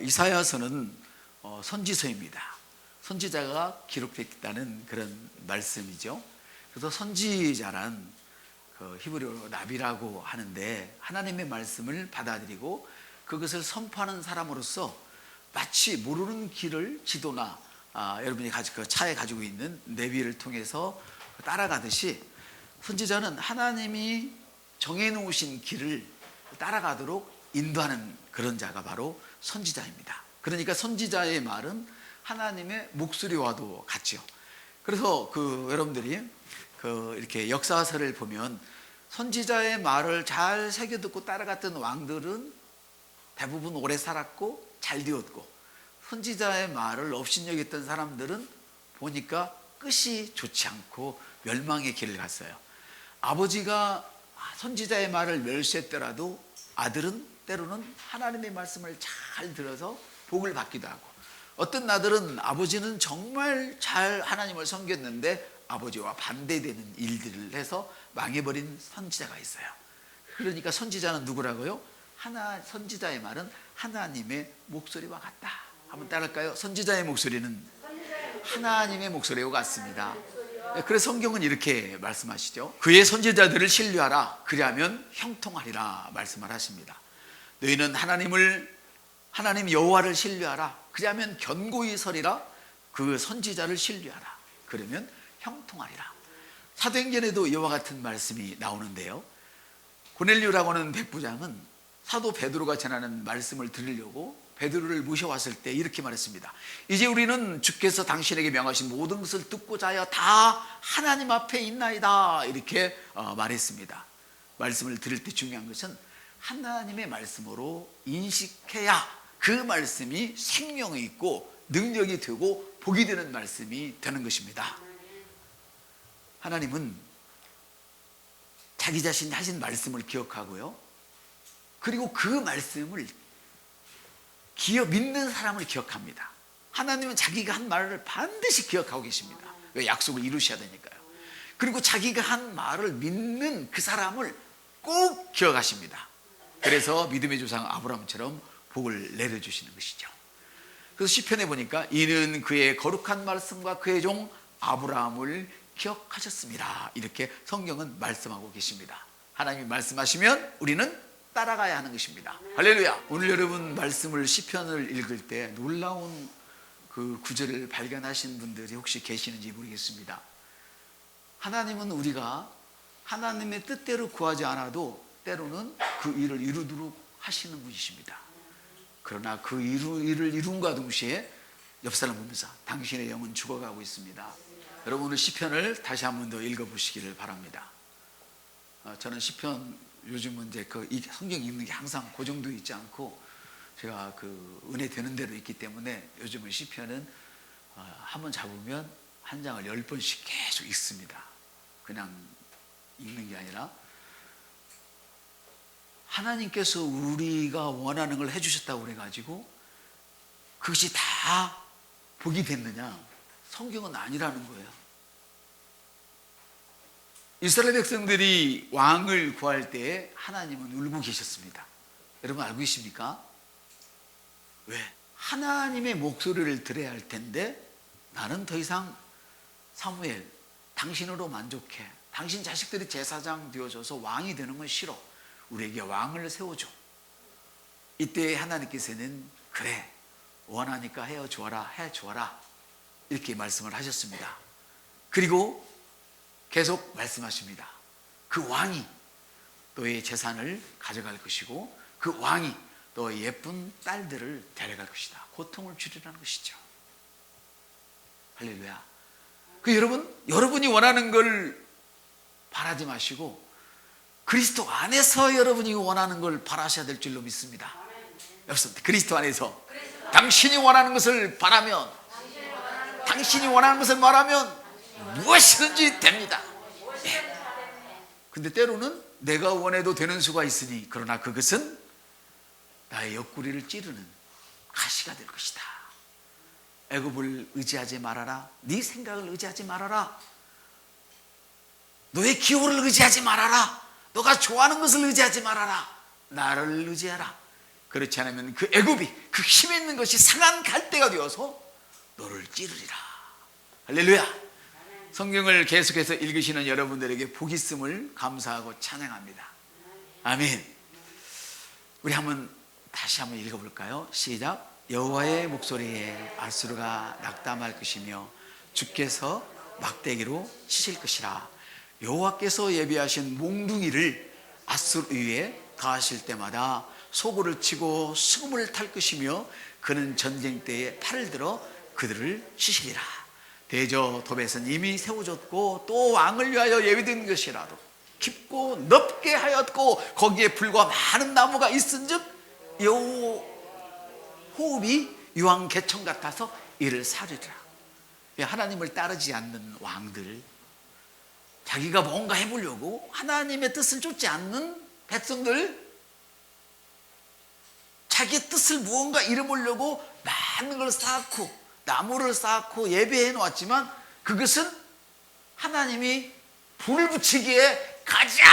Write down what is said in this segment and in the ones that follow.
이사야서는 선지서입니다. 선지자가 기록됐다는 그런 말씀이죠. 그래서 선지자란 히브리어로 나비라고 하는데 하나님의 말씀을 받아들이고 그것을 선포하는 사람으로서 마치 모르는 길을 지도나 여러분이 그 차에 가지고 있는 내비를 통해서 따라가듯이 선지자는 하나님이 정해놓으신 길을 따라가도록 인도하는 그런 자가 바로 선지자입니다. 그러니까 선지자의 말은 하나님의 목소리와도 같죠. 그래서 여러분들이 이렇게 역사서를 보면 선지자의 말을 잘 새겨듣고 따라갔던 왕들은 대부분 오래 살았고 잘 되었고, 선지자의 말을 업신여겼던 사람들은 보니까 끝이 좋지 않고 멸망의 길을 갔어요. 아버지가 선지자의 말을 멸시했더라도 아들은 때로는 하나님의 말씀을 잘 들어서 복을 받기도 하고, 어떤 아들은 아버지는 정말 잘 하나님을 섬겼는데 아버지와 반대되는 일들을 해서 망해버린 선지자가 있어요. 그러니까 선지자는 누구라고요? 선지자의 말은 하나님의 목소리와 같다. 한번 따라할까요? 선지자의 목소리는 하나님의 목소리와 같습니다. 그래서 성경은 이렇게 말씀하시죠. 그의 선지자들을 신뢰하라. 그리하면 형통하리라 말씀을 하십니다. 너희는 하나님 여호와를 신뢰하라. 그리하면 견고히 서리라. 그 선지자를 신뢰하라. 그러면 형통하리라. 사도행전에도 이와 같은 말씀이 나오는데요. 고넬료라고 하는 백부장은 사도 베드로가 전하는 말씀을 들으려고 베드로를 모셔왔을 때 이렇게 말했습니다. 이제 우리는 주께서 당신에게 명하신 모든 것을 듣고자 하여 다 하나님 앞에 있나이다. 이렇게 말했습니다. 말씀을 들을 때 중요한 것은 하나님의 말씀으로 인식해야 그 말씀이 생명이 있고 능력이 되고 복이 되는 말씀이 되는 것입니다. 하나님은 자기 자신이 하신 말씀을 기억하고요, 그리고 그 말씀을 믿는 사람을 기억합니다. 하나님은 자기가 한 말을 반드시 기억하고 계십니다. 왜? 약속을 이루셔야 되니까요. 그리고 자기가 한 말을 믿는 그 사람을 꼭 기억하십니다. 그래서 믿음의 조상 아브라함처럼 복을 내려주시는 것이죠. 그래서 시편에 보니까 이는 그의 거룩한 말씀과 그의 종 아브라함을 기억하셨습니다. 이렇게 성경은 말씀하고 계십니다. 하나님이 말씀하시면 우리는 따라가야 하는 것입니다. 할렐루야. 오늘 여러분 말씀을 시편을 읽을 때 놀라운 그 구절을 발견하신 분들이 혹시 계시는지 모르겠습니다. 하나님은 우리가 하나님의 뜻대로 구하지 않아도 때로는 그 일을 이루도록 하시는 분이십니다. 그러나 그 일을 이룬과 동시에 옆 사람 보면서 당신의 영은 죽어가고 있습니다. 여러분 오늘 시편을 다시 한 번 더 읽어보시기를 바랍니다. 저는 시편 요즘은 이제 성경 읽는 게 항상 그 정도 있지 않고 제가 은혜 되는 대로 있기 때문에 요즘은 시편은 한번 잡으면 한 장을 10번씩 계속 읽습니다. 그냥 읽는 게 아니라 하나님께서 우리가 원하는 걸 해주셨다고 그래가지고 그것이 다 복이 됐느냐? 성경은 아니라는 거예요. 이스라엘 백성들이 왕을 구할 때 하나님은 울고 계셨습니다. 여러분 알고 계십니까? 왜? 하나님의 목소리를 들어야 할 텐데 나는 더 이상 사무엘 당신으로 만족해. 당신 자식들이 제사장 되어줘서 왕이 되는 건 싫어. 우리에게 왕을 세워줘. 이때 하나님께서는 그래 원하니까 해주어라 이렇게 말씀을 하셨습니다. 그리고 계속 말씀하십니다. 그 왕이 너의 재산을 가져갈 것이고 그 왕이 너의 예쁜 딸들을 데려갈 것이다. 고통을 주리라는 것이죠. 할렐루야. 여러분이 원하는 걸 바라지 마시고 그리스도 안에서 여러분이 원하는 걸 바라셔야 될 줄로 믿습니다. 여러분 그리스도 안에서 당신이 원하는 것을 바라면, 당신이 원하는 것을 말하면 무엇이든지 됩니다. 근데 때로는 내가 원해도 되는 수가 있으니 그러나 그것은 나의 옆구리를 찌르는 가시가 될 것이다. 애굽을 의지하지 말아라. 네 생각을 의지하지 말아라. 너의 기호를 의지하지 말아라. 너가 좋아하는 것을 의지하지 말아라. 나를 의지하라. 그렇지 않으면 그 애굽이 그 힘 있는 것이 상한 갈대가 되어서 너를 찌르리라. 할렐루야. 성경을 계속해서 읽으시는 여러분들에게 복 있음을 감사하고 찬양합니다. 아멘. 우리 다시 한번 읽어볼까요? 시작. 여호와의 목소리에 아수르가 낙담할 것이며 주께서 막대기로 치실 것이라. 여호와께서 예비하신 몽둥이를 아수르 위에 가하실 때마다 소고를 치고 수금을 탈 것이며 그는 전쟁 때에 팔을 들어 그들을 치시리라. 대저 도벳은 이미 세워졌고 또 왕을 위하여 예비된 것이라도 깊고 넓게 하였고 거기에 불과 많은 나무가 있은즉 호흡이 유황 개천 같아서 이를 사르리라. 하나님을 따르지 않는 왕들, 자기가 뭔가 해보려고 하나님의 뜻을 쫓지 않는 백성들, 자기의 뜻을 무언가 이뤄보려고 많은 걸 쌓고 나무를 쌓고 예배해 놓았지만 그것은 하나님이 불을 붙이기에 가장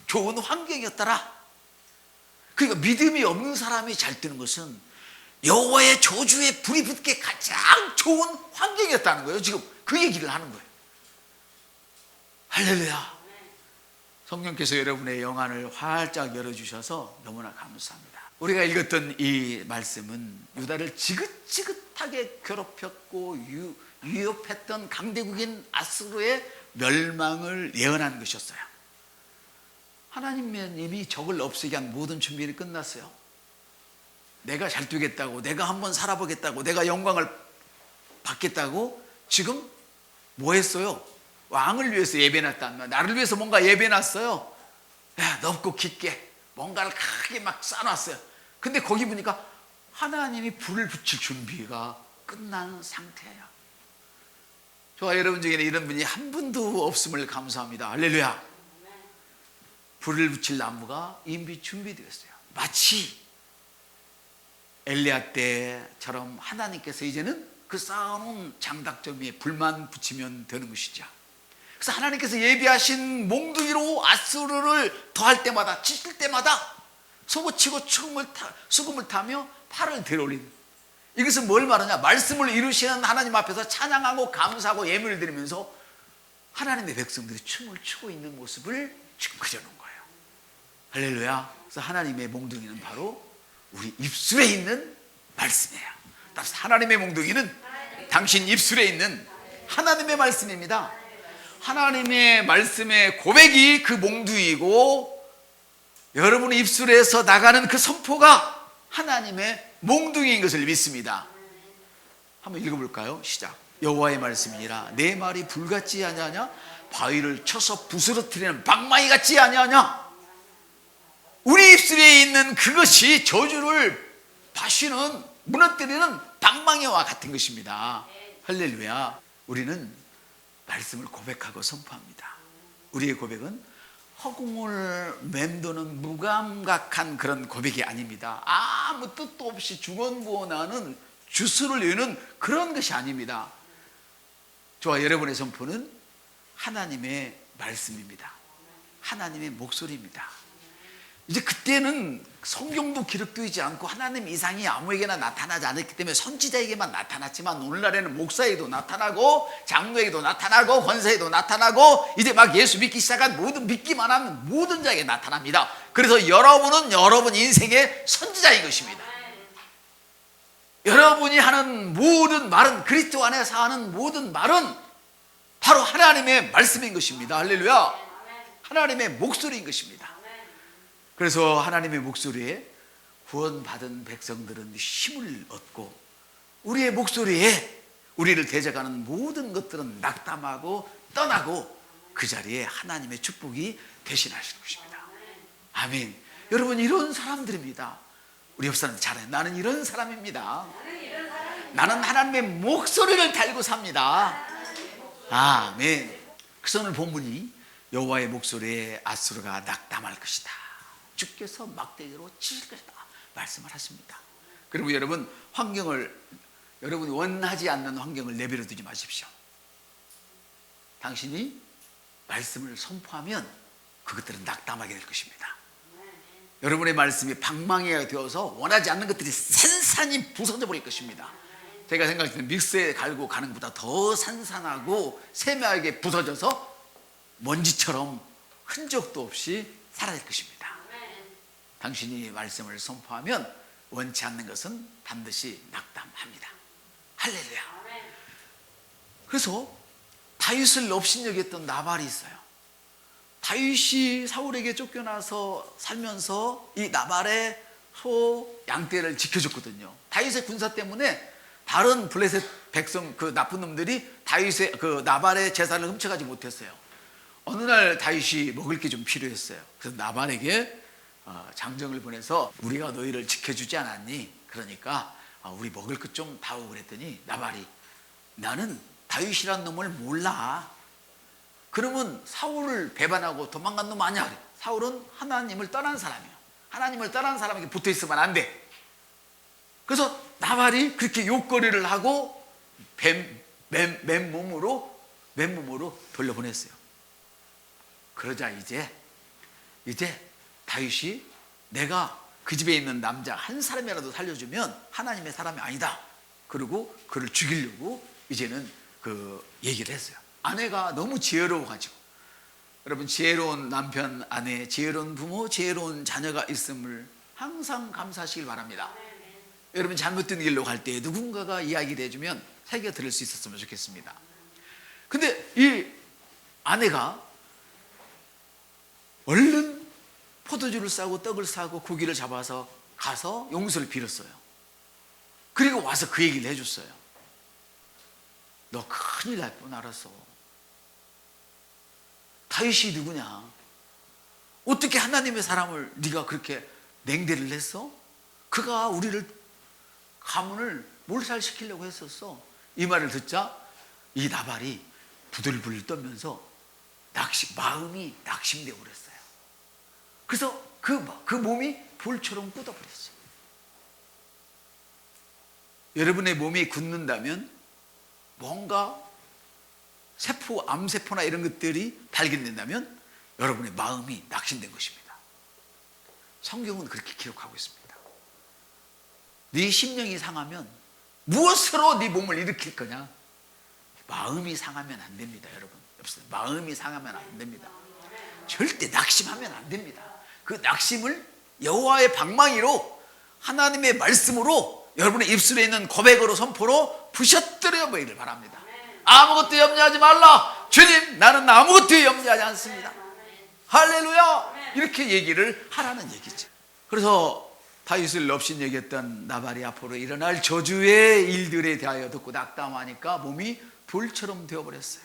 좋은 환경이었더라. 그러니까 믿음이 없는 사람이 잘 되는 것은 여호와의 저주에 불이 붙기에 가장 좋은 환경이었다는 거예요. 지금 그 얘기를 하는 거예요. 할렐루야. 성령께서 여러분의 영안을 활짝 열어주셔서 너무나 감사합니다. 우리가 읽었던 이 말씀은 유다를 지긋지긋하게 괴롭혔고 위협했던 강대국인 아수르의 멸망을 예언한 것이었어요. 하나님은 이미 적을 없애기 위한 모든 준비는 끝났어요. 내가 잘 되겠다고, 내가 한번 살아보겠다고, 내가 영광을 받겠다고 지금 뭐 했어요? 왕을 위해서 예배놨단, 나를 위해서 뭔가 예배놨어요. 넓고 깊게 뭔가를 크게 막 쌓아놨어요. 근데 거기 보니까 하나님이 불을 붙일 준비가 끝난 상태예요. 저와 여러분 중에는 이런 분이 한 분도 없음을 감사합니다. 할렐루야. 불을 붙일 나무가 이미 준비되었어요. 마치 엘리야 때처럼 하나님께서 이제는 그 쌓아놓은 장닭점 위에 불만 붙이면 되는 것이죠. 그래서 하나님께서 예비하신 몽둥이로 아수르를 더할 때마다, 치실 때마다 소고치고 수금을 타며 팔을 들어올리는, 이것은 뭘 말하냐? 말씀을 이루시는 하나님 앞에서 찬양하고 감사하고 예물을 드리면서 하나님의 백성들이 춤을 추고 있는 모습을 지금 그려놓은 거예요. 할렐루야. 그래서 하나님의 몽둥이는 바로 우리 입술에 있는 말씀이에요. 따라서 하나님의 몽둥이는 당신 입술에 있는 하나님의 말씀입니다. 하나님의 말씀의 고백이 그 몽둥이고, 여러분의 입술에서 나가는 그 선포가 하나님의 몽둥이인 것을 믿습니다. 한번 읽어볼까요? 시작. 여호와의 말씀이니라. 내 말이 불같지 아니하냐? 바위를 쳐서 부스러뜨리는 방망이 같지 아니하냐? 우리 입술에 있는 그것이 저주를 파시는, 무너뜨리는 방망이와 같은 것입니다. 할렐루야. 우리는 말씀을 고백하고 선포합니다. 우리의 고백은 허공을 맴도는 무감각한 그런 고백이 아닙니다. 아무 뜻도 없이 중언부언하는 주술을 외우는 그런 것이 아닙니다. 저와 여러분의 선포는 하나님의 말씀입니다. 하나님의 목소리입니다. 이제 그때는 성경도 기록되지 않고 하나님 이상이 아무에게나 나타나지 않았기 때문에 선지자에게만 나타났지만, 오늘날에는 목사에게도 나타나고 장로에게도 나타나고 권사에게도 나타나고 이제 막 예수 믿기 시작한 모든, 믿기만 하면 모든 자에게 나타납니다. 그래서 여러분은 여러분 인생의 선지자인 것입니다. 여러분이 하는 모든 말은, 그리스도 안에서 하는 모든 말은 바로 하나님의 말씀인 것입니다. 할렐루야. 하나님의 목소리인 것입니다. 그래서 하나님의 목소리에 구원받은 백성들은 힘을 얻고, 우리의 목소리에 우리를 대적하는 모든 것들은 낙담하고 떠나고 그 자리에 하나님의 축복이 대신하시는 것입니다. 아멘. 여러분, 이런 사람들입니다. 우리 옆 사람 잘해. 나는 이런 사람입니다. 나는 하나님의 목소리를 달고 삽니다. 아멘. 그래서 오늘 본문이 여호와의 목소리에 아수르가 낙담할 것이다, 주께서 막대기로 치실 것이다 말씀을 하십니다. 그리고 여러분, 여러분이 원하지 않는 환경을 내버려 두지 마십시오. 당신이 말씀을 선포하면 그것들은 낙담하게 될 것입니다. 여러분의 말씀이 방망이가 되어서 원하지 않는 것들이 산산이 부서져 버릴 것입니다. 제가 생각할 때는 믹스에 갈고 가는 것보다 더 산산하고 세밀하게 부서져서 먼지처럼 흔적도 없이 사라질 것입니다. 당신이 말씀을 선포하면 원치 않는 것은 반드시 낙담합니다. 할렐루야. 그래서 다윗을 업신여겼던 나발이 있어요. 다윗이 사울에게 쫓겨나서 살면서 이 나발의 소 양떼를 지켜줬거든요. 다윗의 군사 때문에 다른 블레셋 백성 그 나쁜 놈들이 다윗의 그 나발의 재산을 훔쳐가지 못했어요. 어느 날 다윗이 먹을 게 좀 필요했어요. 그래서 나발에게 장정을 보내서 우리가 너희를 지켜주지 않았니? 그러니까 우리 먹을 것 좀 다오 그랬더니 나발이 나는 다윗이란 놈을 몰라. 그러면 사울을 배반하고 도망간 놈 아니야. 그래. 사울은 하나님을 떠난 사람이야. 하나님을 떠난 사람에게 붙어 있으면 안 돼. 그래서 나발이 그렇게 욕거리를 하고 맨몸으로 돌려보냈어요. 그러자 이제 다윗이 내가 그 집에 있는 남자 한 사람이라도 살려주면 하나님의 사람이 아니다. 그리고 그를 죽이려고 이제는 그 얘기를 했어요. 아내가 너무 지혜로워가지고, 여러분 지혜로운 남편, 아내, 지혜로운 부모, 지혜로운 자녀가 있음을 항상 감사하시길 바랍니다. 여러분 잘못된 길로 갈 때 누군가가 이야기를 해주면 새겨 들을 수 있었으면 좋겠습니다. 근데 이 아내가 얼른 포도주를 싸고 떡을 싸고 고기를 잡아서 가서 용서를 빌었어요. 그리고 와서 그 얘기를 해줬어요. 너 큰일 날 뻔 알았어. 다윗이 누구냐? 어떻게 하나님의 사람을 네가 그렇게 냉대를 했어? 그가 우리를 가문을 몰살시키려고 했었어. 이 말을 듣자 이 나발이 부들부들 떨면서 마음이 낙심되어 버렸어요. 그래서 그 몸이 볼처럼 굳어버렸어요. 여러분의 몸이 굳는다면 뭔가 세포, 암세포나 이런 것들이 발견된다면 여러분의 마음이 낙심된 것입니다. 성경은 그렇게 기록하고 있습니다. 네 심령이 상하면 무엇으로 네 몸을 일으킬 거냐? 마음이 상하면 안 됩니다. 여러분, 마음이 상하면 안 됩니다. 절대 낙심하면 안 됩니다. 그 낙심을 여호와의 방망이로, 하나님의 말씀으로, 여러분의 입술에 있는 고백으로, 선포로 부셔뜨려 보이길 바랍니다. 아무것도 염려하지 말라. 주님, 나는 아무것도 염려하지 않습니다. 할렐루야. 이렇게 얘기를 하라는 얘기죠. 그래서 다윗을 업신여겼던 나발이 앞으로 일어날 저주의 일들에 대하여 듣고 낙담하니까 몸이 돌처럼 되어버렸어요.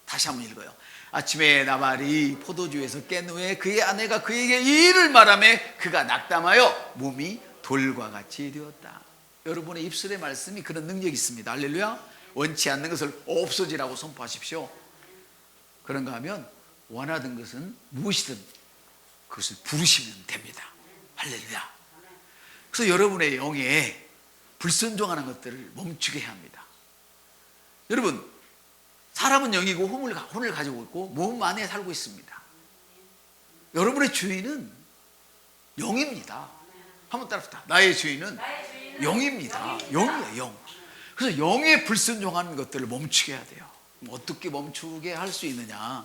다시 한번 읽어요. 아침에 나발이 포도주에서 깬 후에 그의 아내가 그에게 이 일을 말하며 그가 낙담하여 몸이 돌과 같이 되었다. 여러분의 입술의 말씀이 그런 능력이 있습니다. 할렐루야. 원치 않는 것을 없어지라고 선포하십시오. 그런가 하면 원하던 것은 무엇이든 그것을 부르시면 됩니다. 할렐루야. 그래서 여러분의 영에 불순종하는 것들을 멈추게 해야 합니다. 여러분, 사람은 영이고 혼을 가지고 있고 몸 안에 살고 있습니다. 여러분의 주인은 영입니다. 한번 따라합시다. 나의 주인은 영입니다. 영이에요, 영. 그래서 영에 불순종하는 것들을 멈추게 해야 돼요. 어떻게 멈추게 할 수 있느냐?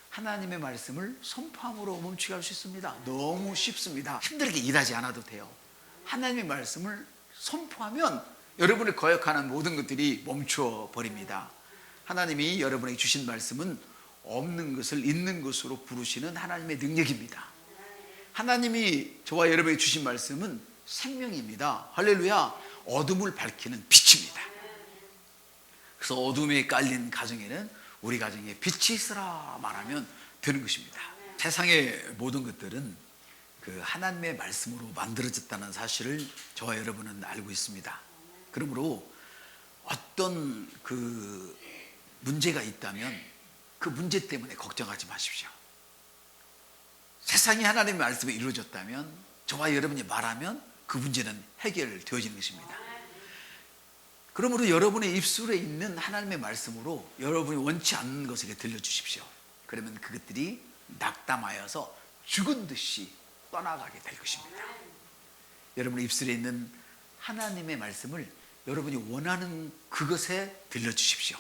하나님의 말씀을 선포함으로 멈추게 할 수 있습니다. 너무 쉽습니다. 힘들게 일하지 않아도 돼요. 하나님의 말씀을 선포하면 여러분이 거역하는 모든 것들이 멈춰 버립니다. 하나님이 여러분에게 주신 말씀은 없는 것을 있는 것으로 부르시는 하나님의 능력입니다. 하나님이 저와 여러분에게 주신 말씀은 생명입니다. 할렐루야. 어둠을 밝히는 빛입니다. 그래서 어둠에 깔린 가정에는 우리 가정에 빛이 있으라 말하면 되는 것입니다. 세상의 모든 것들은 그 하나님의 말씀으로 만들어졌다는 사실을 저와 여러분은 알고 있습니다. 그러므로 어떤 그 문제가 있다면 그 문제 때문에 걱정하지 마십시오. 세상이 하나님의 말씀에 이루어졌다면, 저와 여러분이 말하면 그 문제는 해결되어지는 것입니다. 그러므로 여러분의 입술에 있는 하나님의 말씀으로 여러분이 원치 않는 것에게 들려주십시오. 그러면 그것들이 낙담하여서 죽은 듯이 떠나가게 될 것입니다. 여러분의 입술에 있는 하나님의 말씀을 여러분이 원하는 그것에 들려주십시오.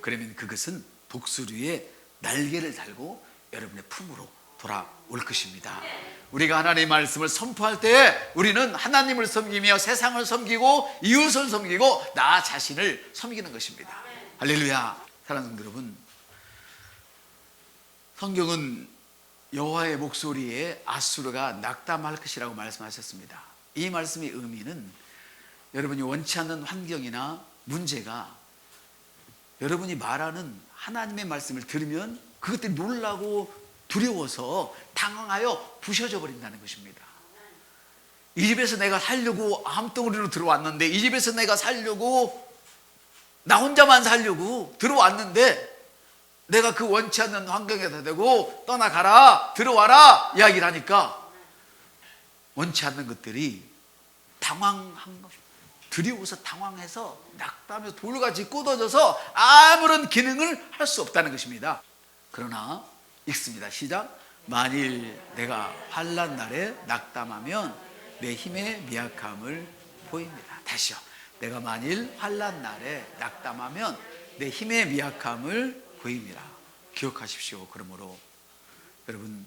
그러면 그것은 독수리의 날개를 달고 여러분의 품으로 돌아올 것입니다. 우리가 하나님의 말씀을 선포할 때 우리는 하나님을 섬기며 세상을 섬기고 이웃을 섬기고 나 자신을 섬기는 것입니다. 할렐루야. 사랑하는 여러분, 성경은 여호와의 목소리에 아수르가 낙담할 것이라고 말씀하셨습니다. 이 말씀의 의미는 여러분이 원치 않는 환경이나 문제가 여러분이 말하는 하나님의 말씀을 들으면 그것들이 놀라고 두려워서 당황하여 부셔져 버린다는 것입니다. 이 집에서 내가 살려고 암덩어리로 들어왔는데, 이 집에서 내가 살려고 나 혼자만 살려고 들어왔는데 내가 그 원치 않는 환경에다 대고 떠나가라, 들어와라 이야기를 하니까 원치 않는 것들이 당황한 것, 두려워서 당황해서 낙담해서 돌같이 꽂아져서 아무런 기능을 할 수 없다는 것입니다. 그러나 읽습니다. 시작. 만일 내가 환난 날에 낙담하면 내 힘의 미약함을 보입니다. 다시요. 내가 만일 환난 날에 낙담하면 내 힘의 미약함을 보입니다. 기억하십시오. 그러므로 여러분,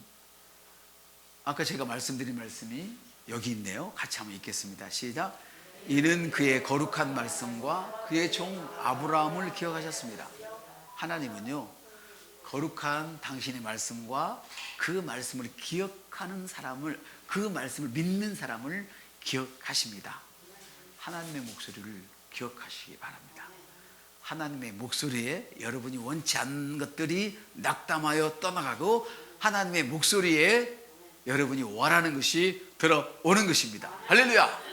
아까 제가 말씀드린 말씀이 여기 있네요. 같이 한번 읽겠습니다. 시작. 이는 그의 거룩한 말씀과 그의 종 아브라함을 기억하셨습니다. 하나님은요, 거룩한 당신의 말씀과 그 말씀을 기억하는 사람을, 그 말씀을 믿는 사람을 기억하십니다. 하나님의 목소리를 기억하시기 바랍니다. 하나님의 목소리에 여러분이 원치 않는 것들이 낙담하여 떠나가고 하나님의 목소리에 여러분이 원하는 것이 들어오는 것입니다. 할렐루야.